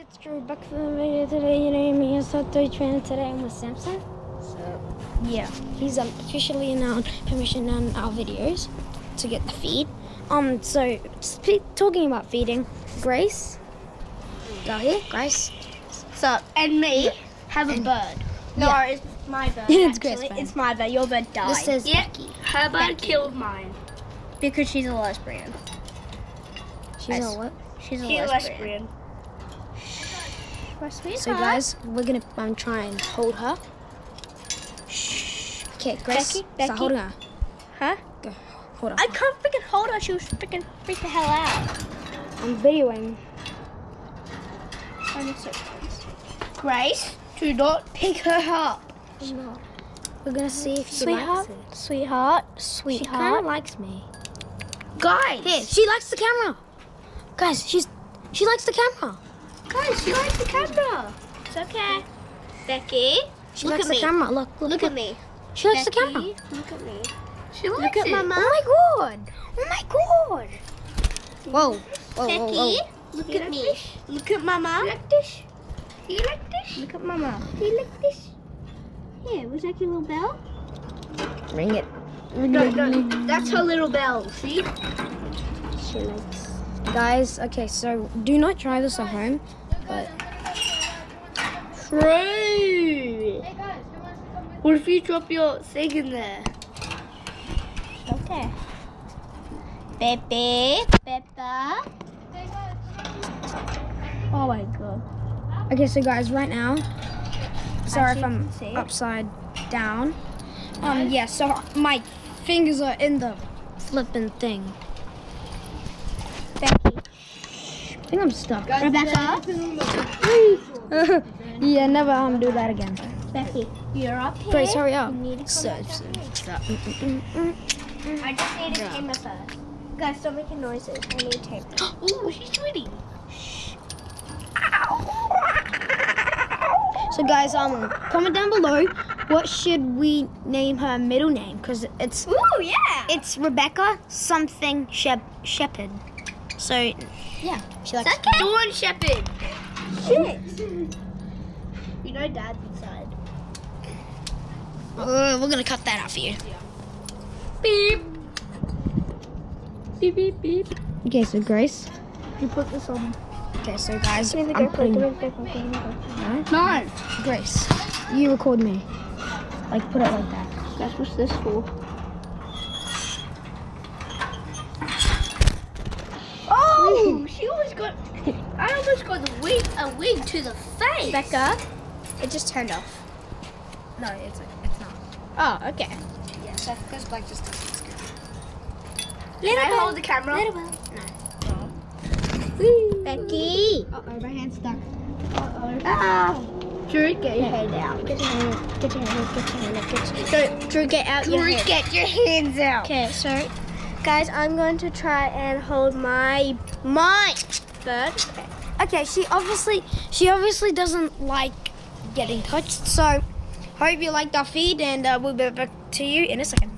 It's Drew back for the video today. You know me, it's Hot Toy Trainer. Today I'm with Samson. So yeah, he's officially announced permission on our videos to get the feed. So talking about feeding, Grace, go here, Grace. So and me have a bird. No, yeah. it's my bird. It's actually. Grace's bird. It's my bird. Your bird died. This says yeah. Becky. Her bird Becky. killed mine because she's a lesbian. She's a what? She's a lesbian. So guys, we're gonna try and hold her. Shh. Okay, Grace, Becky? start holding her. Huh? Go, hold her. I can't freaking hold her. She was freaking freak the hell out. I'm videoing. Grace, do not pick her up. No. We're gonna see if she Sweetheart, likes it. sweetheart, She kind sweetheart. of likes me. Guys, Here, she likes the camera. Guys, she likes the camera. guys, she likes the camera. It's okay. Becky, She look likes at the me. camera. Look At me. She likes the Becky, camera. Look at me. She likes Look at it. Mama. Oh my god. Oh my god. Whoa. Whoa, whoa, Becky, whoa. look at me. Look at Mama. You like this? Do you like this? Look at Mama. Do you like this? Here, was that your little bell? Ring it. No, that's her little bell. See? She likes. Guys, okay, so do not try this at home, but True. What if you drop your thing in there? Okay. Pepe, Peppa. Oh my god. okay, so guys, right now, sorry if I'm see it. upside down. Yeah, so my fingers are in the flipping thing. Becky. I think I'm stuck. Rebecca. Yeah, never do that again. Becky, you're up here. Grace, hurry up. You need to come So, back so, down here. stop. I just need a camera first. Guys, stop making noises. I need tape. Ooh, she's sweating. So guys, comment down below what should we name her middle name, because it's Ooh, Rebecca something Shepherd. So yeah, she likes. Dawn Shepherd. Shit. You know Dad's inside. We're gonna cut that out for you. Beep. Beep, beep, beep. Okay, so Grace. You put this on. Okay, so guys, I'm putting. No. Grace, you record me. Like, put it like that. Guys, what's this for? Oh, she almost got. I almost got a wig to the face. Becca, it just turned off. No, it's not. Oh, okay. Yeah, so because Black just doesn't. Can I hold the camera? Little Bell. Becky. Uh-oh, my hand's stuck. Ah. Drew, get your hand out. Get your hand out. Get your hand out. Get your hand out. Get your hand out. So, Drew, get out your hand. Get your hands out. Okay, so, guys, I'm going to try and hold my bird. Okay, she obviously doesn't like getting touched. So, hope you liked our feed, and we'll be back to you in a second.